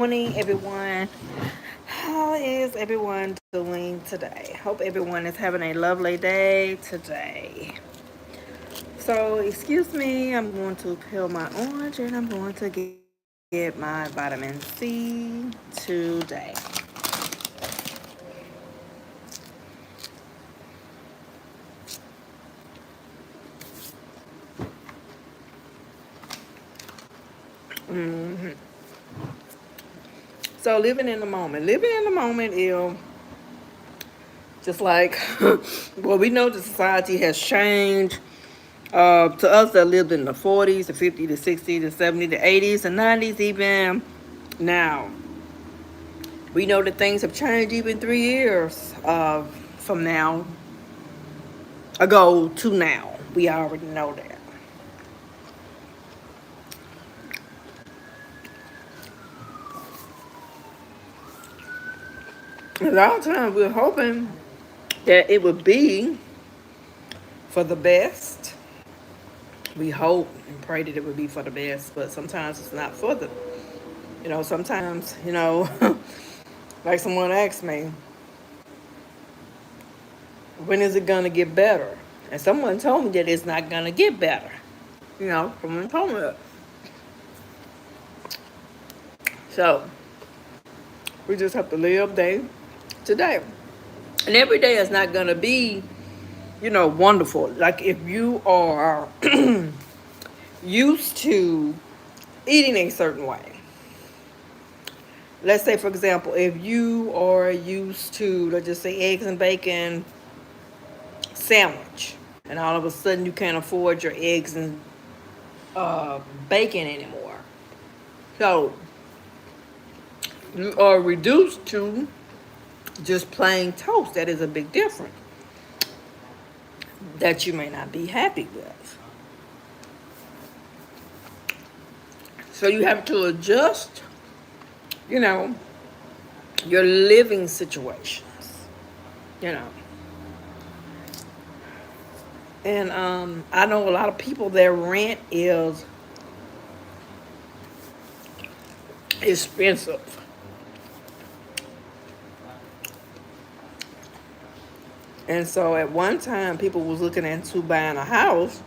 Morning, everyone. How is everyone doing today? Hope everyone is having a lovely day today. So, excuse me, I'm going to peel my orange and I'm going to get my vitamin C today. So, living in the moment. Living in the moment is just like, well, we know the society has changed. To us that lived in the 40s, the 50s, the 60s, the 70s, the 80s, the 90s, even now. We know that things have changed even 3 years from now ago to now. We already know that. A lot of times we're hoping that it would be for the best. We hope and pray that it would be for the best, but sometimes it's not for the, sometimes, like someone asked me, when is it going to get better? And someone told me that it's not going to get better. Someone told me that. So we just have to live day to day. And every day is not going to be, wonderful. Like if you are used to eating a certain way. Let's say, for example, if you are used to, let's just say, eggs and bacon sandwich, and all of a sudden you can't afford your eggs and bacon anymore. So you are reduced to just plain toast. That is a big difference that you may not be happy with. So you have to adjust, you know, your living situations, you know. And I know a lot of people, their rent is expensive. And so at one time, people was looking into buying a house.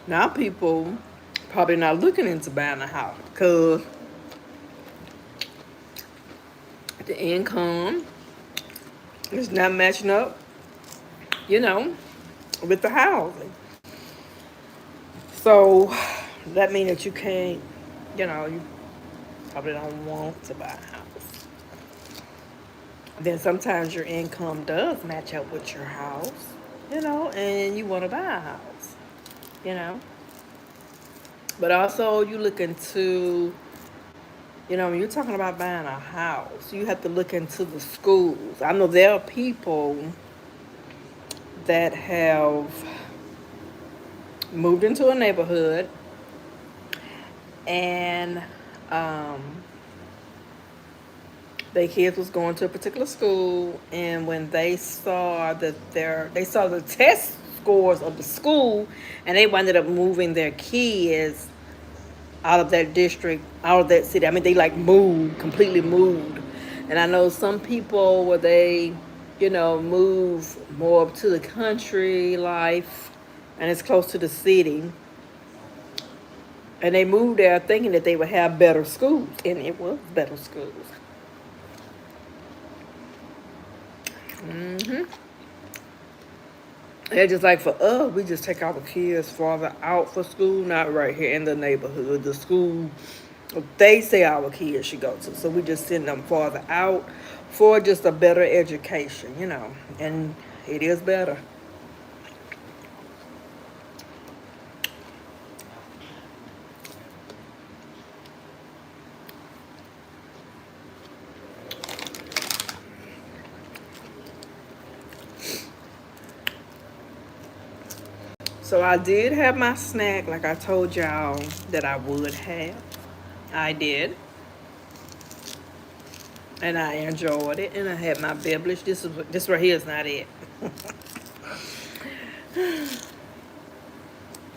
Now people probably not looking into buying a house because the income is not matching up, you know, with the housing. So that means that you can't, you probably don't want to buy a house. Then sometimes your income does match up with your house, and you want to buy a house, you know. But also you look into, when you're talking about buying a house, you have to look into the schools. I know there are people that have moved into a neighborhood and um, their kids was going to a particular school, and when they saw they saw the test scores of the school, and they ended up moving their kids out of that district, out of that city. I mean, they like moved, completely moved. And I know some people where they, move more up to the country life, and it's close to the city. And they moved there thinking that they would have better schools, and it was better schools. And just like for us, we just take our kids farther out for school, not right here in the neighborhood. The school they say our kids should go to. So we just send them farther out for just a better education, and it is better. So I did have my snack like I told y'all that I would have. I did. And I enjoyed it. And I had my beverage. This right here is not it.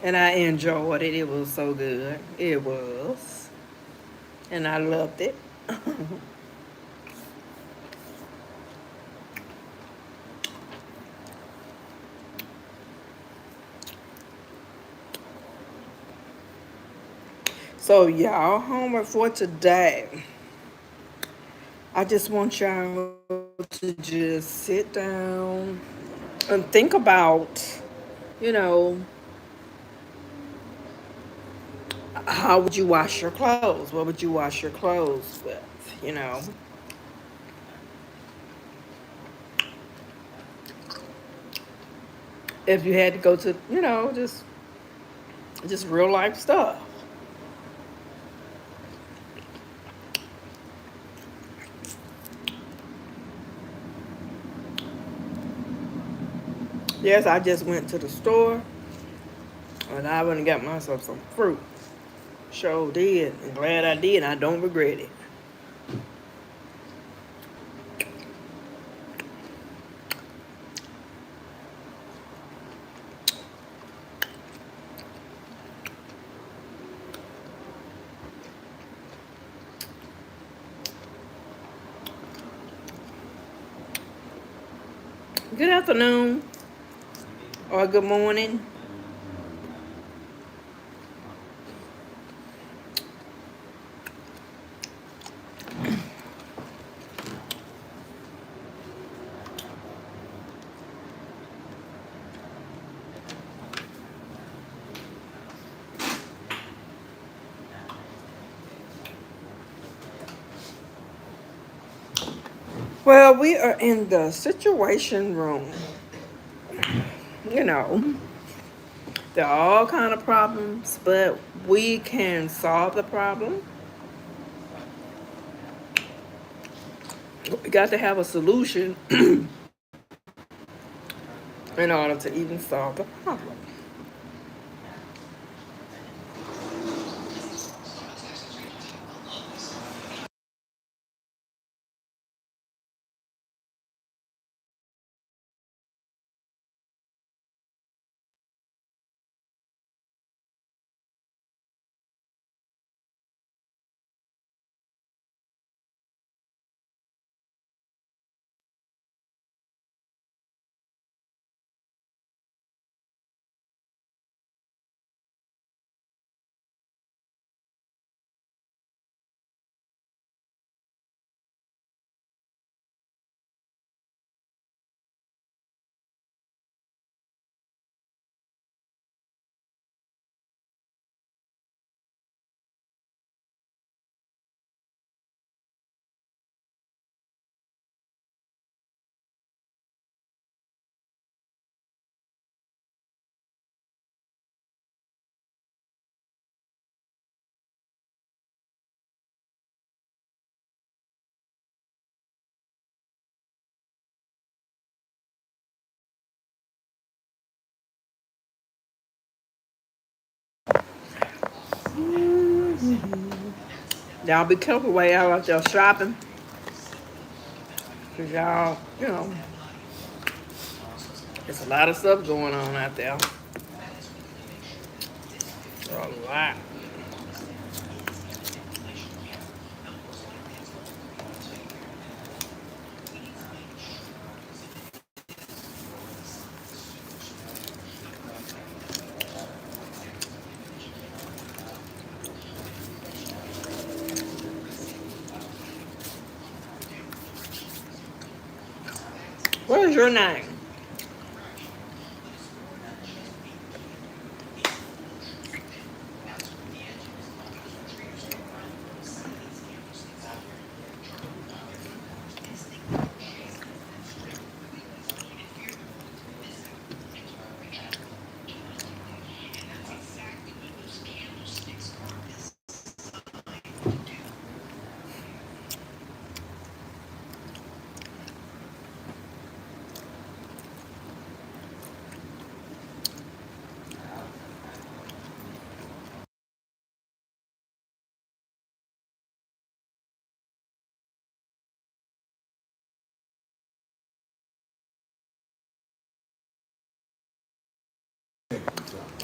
And I enjoyed it. It was so good. It was. And I loved it. So y'all homework for today. I just want y'all to just sit down and think about, you know, how would you wash your clothes? What would you wash your clothes with? You know, if you had to go to, just real life stuff. Yes, I just went to the store and I went and got myself some fruit. Sure did. And glad I did. I don't regret it. Good afternoon or good morning. Well, we are in the situation room. You know, there are all kind of problems, but we can solve the problem. We got to have a solution in order to even solve the problem. Y'all be careful while y'all out there shopping, cause y'all, there's a lot of stuff going on out there. A lot. What is your name?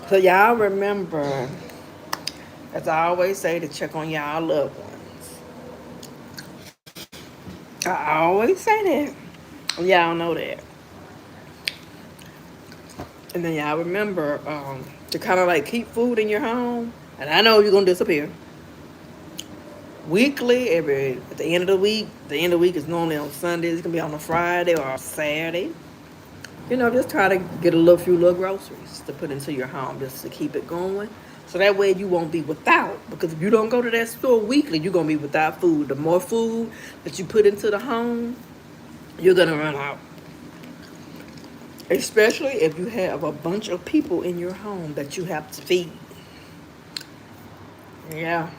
So y'all remember, as I always say, to check on y'all loved ones. I always say that. Y'all know that. And then y'all remember to kind of like keep food in your home. And I know you're gonna disappear. Weekly, every at the end of the week. The end of the week is normally on Sundays. It's gonna be on a Friday or a Saturday. Just try to get a little few little groceries to put into your home just to keep it going. So that way you won't be without. Because if you don't go to that store weekly, you're gonna be without food. The more food that you put into the home, you're gonna run out. Especially if you have a bunch of people in your home that you have to feed. Yeah.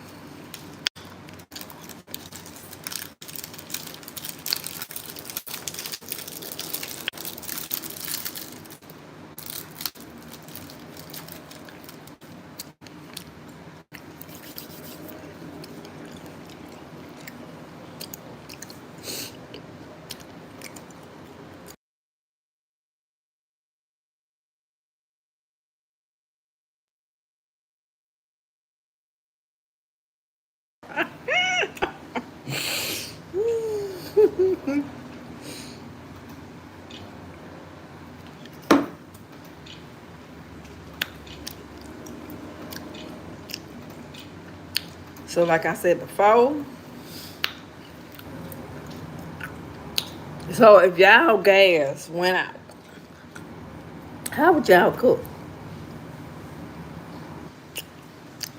So like I said before, so if y'all gas went out, how would y'all cook?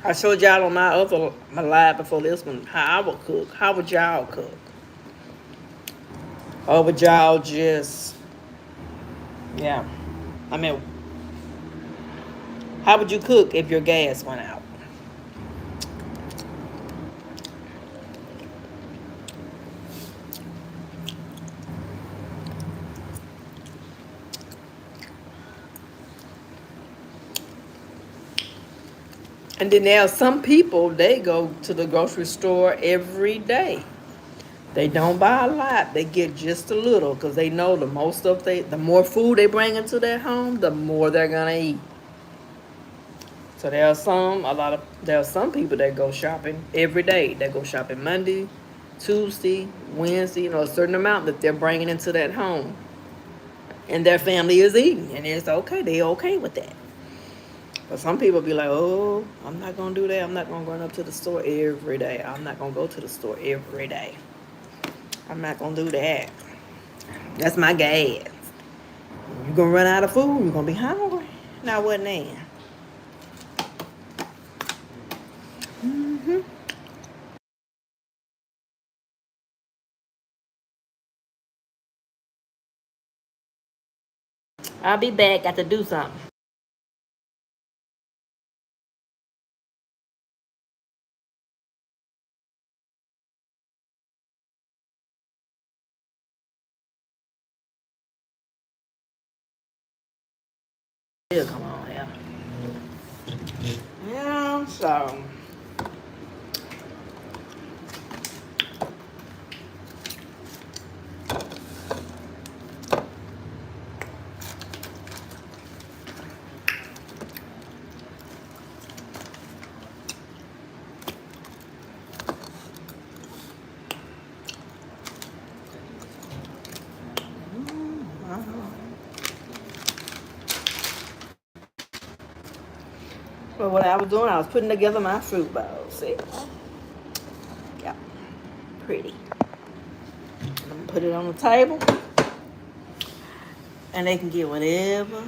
I showed y'all on my live before this one how I would cook. How would y'all cook? Or would y'all just, yeah. I mean, how would you cook if your gas went out? And then there are some people, they go to the grocery store every day. They don't buy a lot. They get just a little because they know the more food they bring into their home, the more they're gonna eat. So there are some people that go shopping every day. They go shopping Monday, Tuesday, Wednesday. A certain amount that they're bringing into that home, and their family is eating, and it's okay. They okay with that. But some people be like, oh, I'm not gonna do that. I'm not gonna run up to the store every day. I'm not gonna go to the store every day. I'm not gonna do that. That's my gas. You're gonna run out of food. You're gonna be hungry. Now what then? I'll be back. Got to do something. Yeah, come on, yeah. Yeah, so 'But what I was doing, I was putting together my fruit bowl. See? Yeah, pretty. I'm gonna put it on the table, and they can get whatever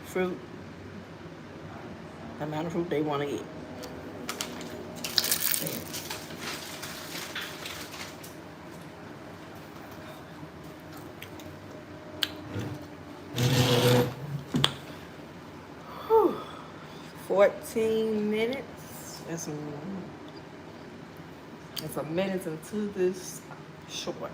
fruit, amount of fruit they want to get. 14 minutes. That's a minute into this short.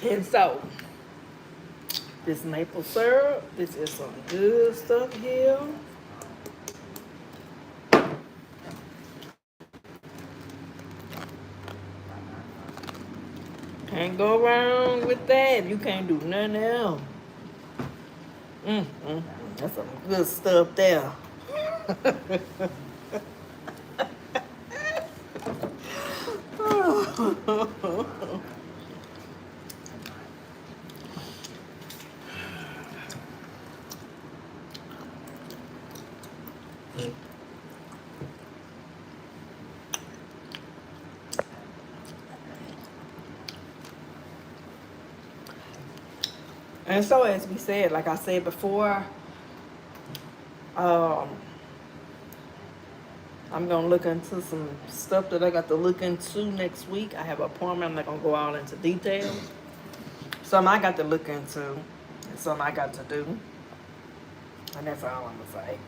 And so, this maple syrup, this is some good stuff here. Can't go wrong with that. You can't do nothing else. That's some good stuff there. And so, as we said, like I said before, um, I'm gonna look into some stuff that I got to look into next week. I have an appointment. I'm not gonna go all into details. Some I got to look into, and some I got to do, and that's all I'm gonna say.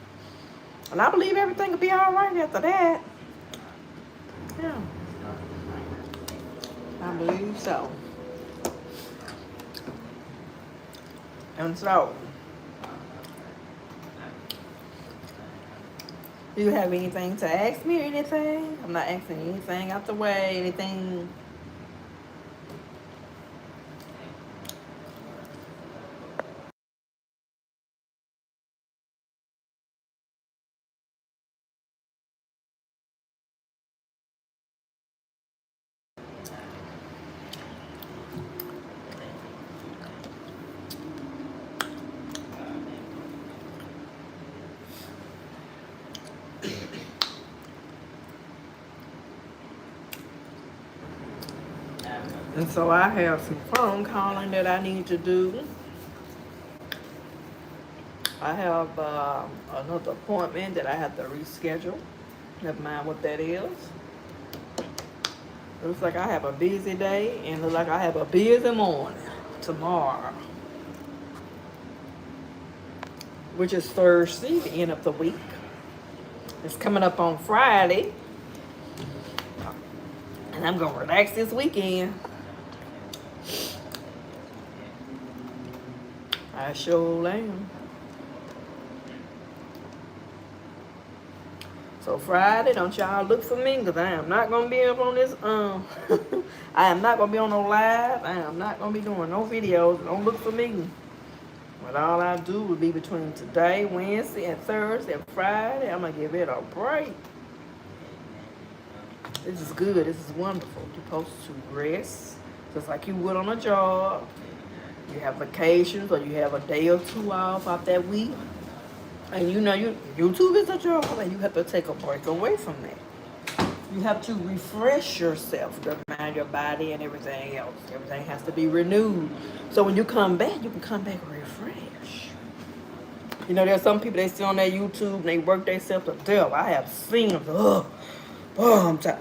And I believe everything will be all right after that. Yeah, I believe so. And so, do you have anything to ask me or anything? I'm not asking anything out the way, anything. And so I have some phone calling that I need to do. I have another appointment that I have to reschedule. Never mind what that is. Looks like I have a busy day and looks like I have a busy morning tomorrow, which is Thursday, the end of the week. It's coming up on Friday. And I'm going to relax this weekend. I sure am. So Friday, don't y'all look for me because I am not going to be up on this. I am not going to be on no live. I am not going to be doing no videos. Don't look for me. But all I do will be between today, Wednesday, and Thursday, and Friday. I'm going to give it a break. This is good. This is wonderful. You're supposed to rest just like you would on a job. You have vacations or you have a day or two off that week. And you know, YouTube is a job and you have to take a break away from that. You have to refresh yourself, your mind, your body, and everything else. Everything has to be renewed. So when you come back, you can come back refreshed. You know, there's some people, they sit on their YouTube and they work themselves to death. I have seen them. I'm tired.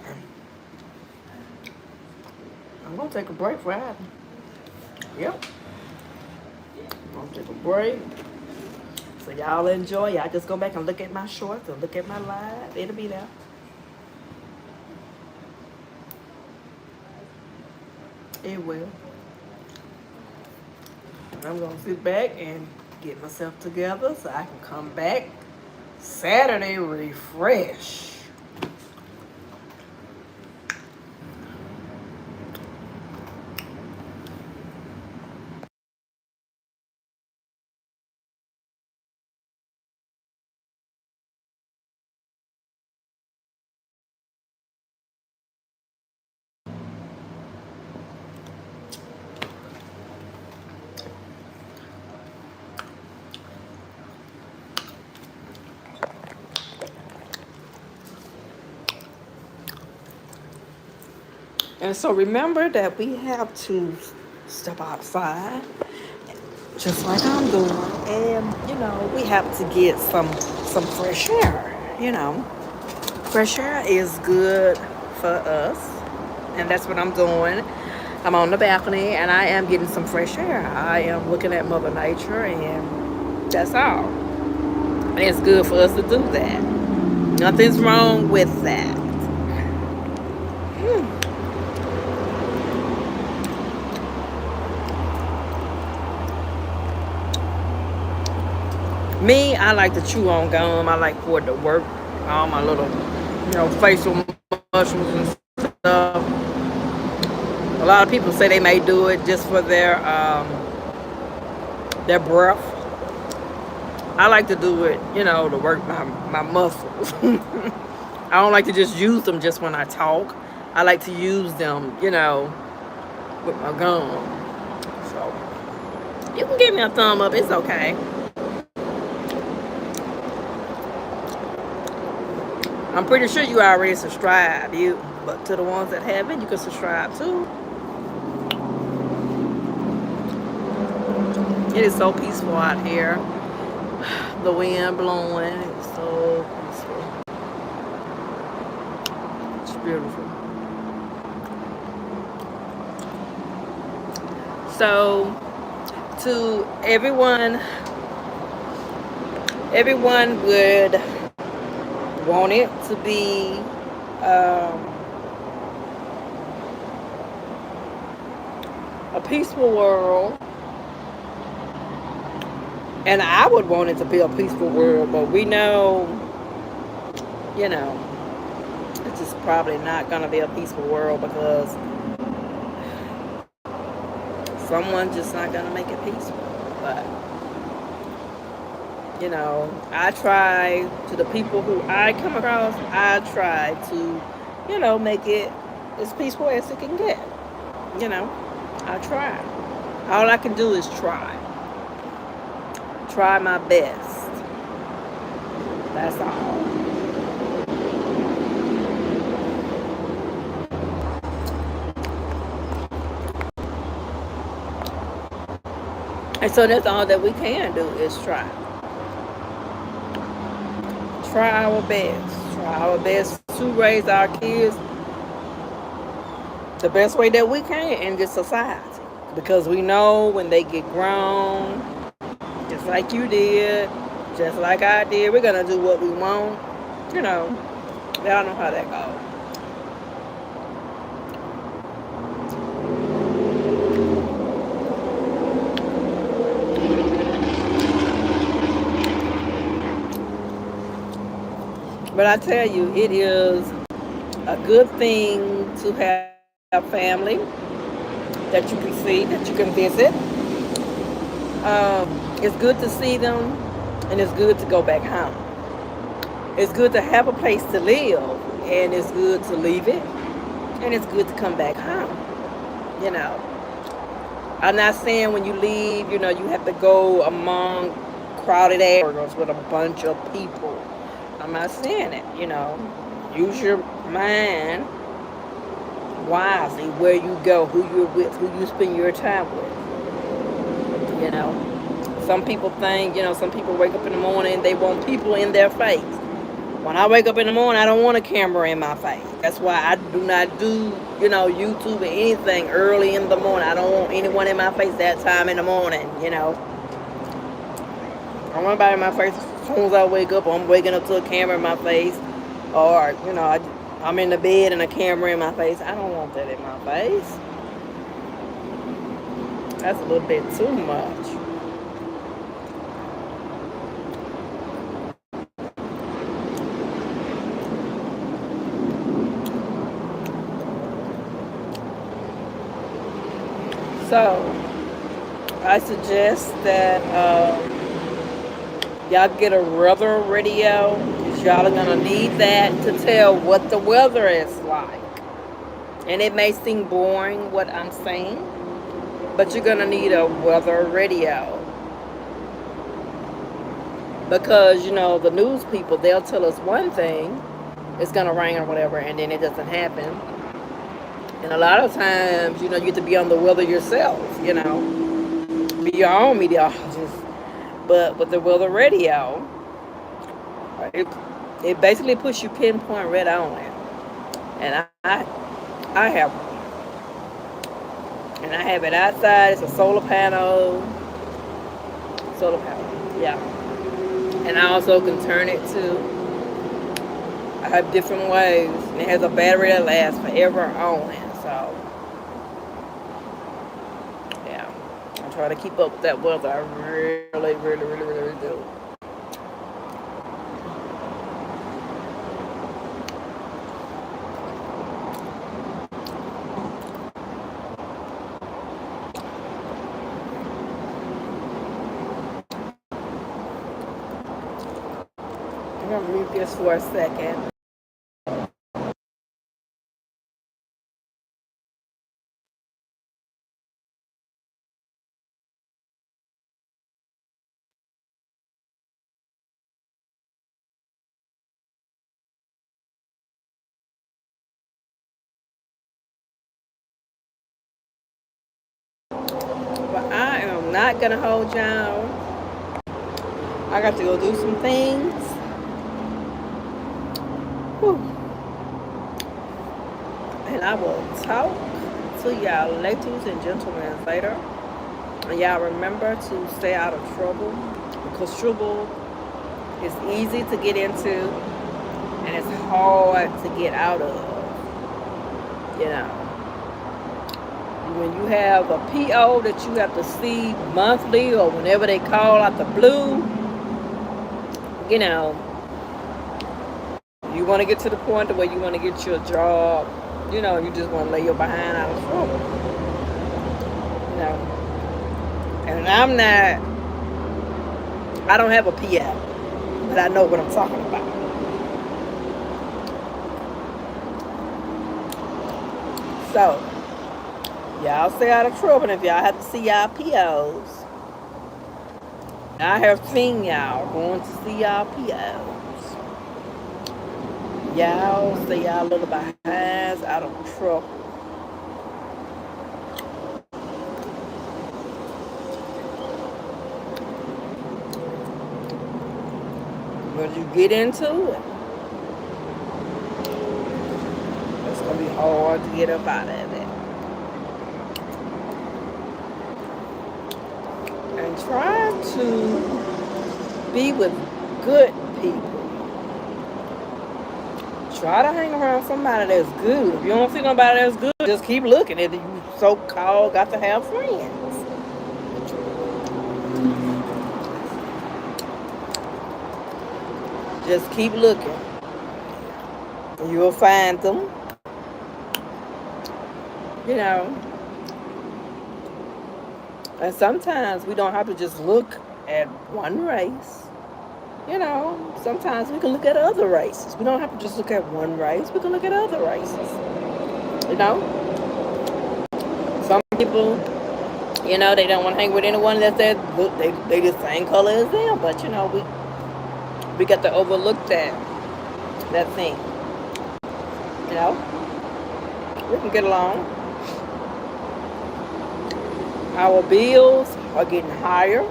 I'm going to take a break Friday. Yep. I'm going to take a break. So y'all enjoy. Y'all just go back and look at my shorts and look at my live. It'll be there. It will. And I'm going to sit back and get myself together so I can come back Saturday refreshed. And so remember that we have to step outside, just like I'm doing. And, you know, we have to get some fresh air, you know. Fresh air is good for us. And that's what I'm doing. I'm on the balcony and I am getting some fresh air. I am looking at Mother Nature and that's all. And it's good for us to do that. Nothing's wrong with that. Me, I like to chew on gum. I like for it to work. All my little, facial muscles and stuff. A lot of people say they may do it just for their breath. I like to do it, to work my muscles. I don't like to just use them just when I talk. I like to use them, with my gum. So you can give me a thumb up. It's okay. I'm pretty sure you already subscribe. But to the ones that haven't, you can subscribe too. It is so peaceful out here. The wind blowing. It's so peaceful. It's beautiful. So, to everyone would want it to be a peaceful world, and I would want it to be a peaceful world, but we know, you know, it's just probably not going to be a peaceful world because someone's just not going to make it peaceful. But, I try to the people who I come across, I try to, make it as peaceful as it can get. I try. All I can do is try. Try my best. That's all. And so that's all that we can do is try. Try our best. Try our best to raise our kids the best way that we can in this society. Because we know when they get grown, just like you did, just like I did, we're going to do what we want. Y'all know how that goes. But I tell you, it is a good thing to have family that you can see, that you can visit. It's good to see them, and it's good to go back home. It's good to have a place to live, and it's good to leave it, and it's good to come back home. You know, I'm not saying when you leave, you have to go among crowded areas with a bunch of people. I'm not saying it. Use your mind wisely where you go, who you're with, who you spend your time with. Some people think, some people wake up in the morning, they want people in their face. When I wake up in the morning, I don't want a camera in my face. That's why I do not do, YouTube or anything early in the morning. I don't want anyone in my face that time in the morning. I don't want anybody in my face as soon as I wake up. I'm waking up to a camera in my face. Or, I'm in the bed and a camera in my face. I don't want that in my face. That's a little bit too much. So, I suggest that y'all get a weather radio, because y'all are going to need that to tell what the weather is like. And it may seem boring what I'm saying, but you're going to need a weather radio. Because, the news people, they'll tell us one thing, it's going to rain or whatever, and then it doesn't happen. And a lot of times, you get to be on the weather yourself, be your own meteorologist. But with the weather radio, it basically puts you pinpoint right on it. And I have one. And I have it outside. It's a solar panel. Yeah. And I also can turn it to, I have different ways. And it has a battery that lasts forever on it. So, yeah. I try to keep up with that weather. I really, really, really, really do. gonna mute this for a second. But I am not gonna hold y'all. I got to go do some things. Whew. And I will talk to y'all ladies and gentlemen later. And y'all remember to stay out of trouble, because trouble is easy to get into and it's hard to get out of. You know, when you have a PO that you have to see monthly or whenever they call out the blue, you know, you want to get to the point where you want to get your job, you know, you just want to lay your behind out of trouble. You know, and I don't have a PO, but I know what I'm talking about. So, y'all stay out of trouble. If y'all have to see y'all POs, I have seen y'all going to see y'all POs. Y'all stay y'all little behinds out of trouble. When you get into it, it's going to be hard to get up out of it. And try to be with good people. Try to hang around somebody that's good. If you don't see nobody that's good, just keep looking. If you so-called got to have friends. Just keep looking. You'll find them. You know. And sometimes we don't have to just look at one race. You know, sometimes we can look at other races. We don't have to just look at one race. We can look at other races. You know? Some people, you know, they don't want to hang with anyone that they the same color as them. But, you know, we got to overlook that thing. You know? We can get along. Our bills are getting higher.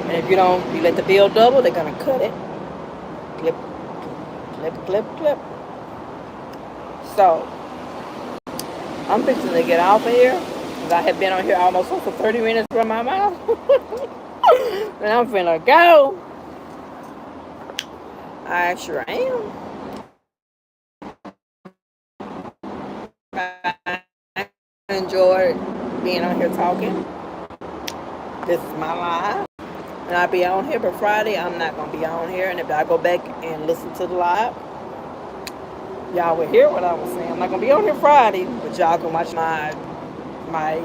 And if you let the bill double, they're going to cut it. Clip, clip, clip, clip. So, I'm fixing to get off of here. Because I have been on here almost for 30 minutes from my mouth. And I'm finna go. I sure am. I enjoyed being on here talking. This is my live. And I'll be on here, but Friday I'm not going to be on here. And if I go back and listen to the live, y'all will hear what I was saying. I'm not going to be on here Friday, but y'all can watch my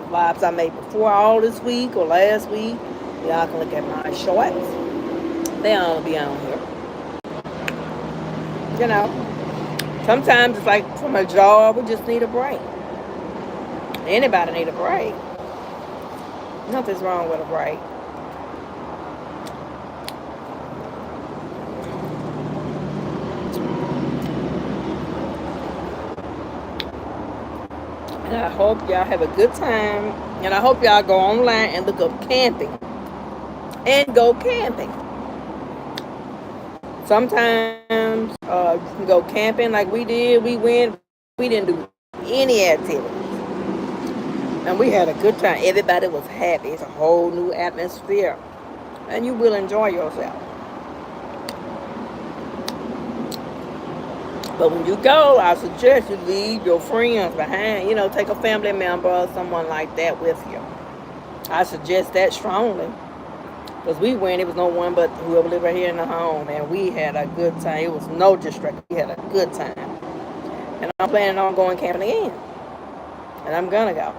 lives I made before all this week or last week. Y'all can look at my shorts. They'll be on here. You know, sometimes it's like from a job, we just need a break. Anybody need a break. Nothing's wrong with a break. And I hope y'all have a good time. And I hope y'all go online and look up camping. And go camping. Sometimes you can go camping like we did. We didn't do any activities. And we had a good time. Everybody was happy. It's a whole new atmosphere. And you will enjoy yourself. But when you go, I suggest you leave your friends behind. You know, take a family member or someone like that with you. I suggest that strongly. Because we went, it was no one but whoever lived right here in the home. And we had a good time. It was no distraction. We had a good time. And I'm planning on going camping again. And I'm going to go.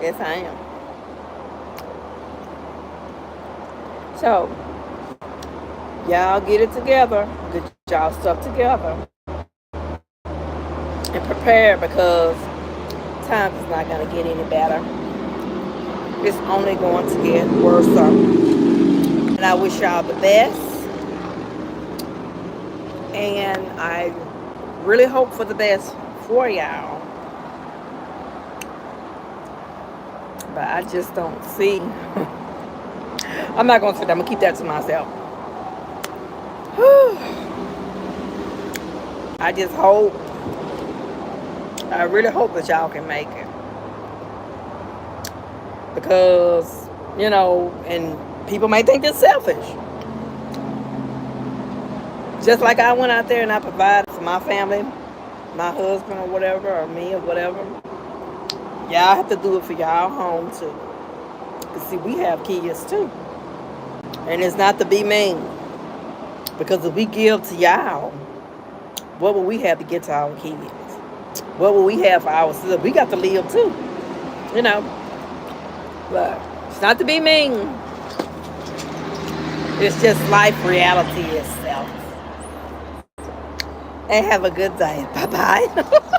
Yes, I am. So, Y'all get it together. Get y'all stuff together. And prepare because times is not going to get any better. It's only going to get worse. And I wish y'all the best. And I really hope for the best for y'all. But I just don't see. I'm not going to say that. I'm going to keep that to myself. I just hope. I really hope that y'all can make it. Because, and people may think it's selfish. Just like I went out there and I provided for my family, my husband or whatever, or me or whatever. Y'all have to do it for y'all home too. Because see, we have kids too. And it's not to be mean. Because if we give to y'all, what will we have to get to our kids? What will we have for ourselves? We got to live too. But it's not to be mean. It's just life reality itself. And have a good day. Bye-bye.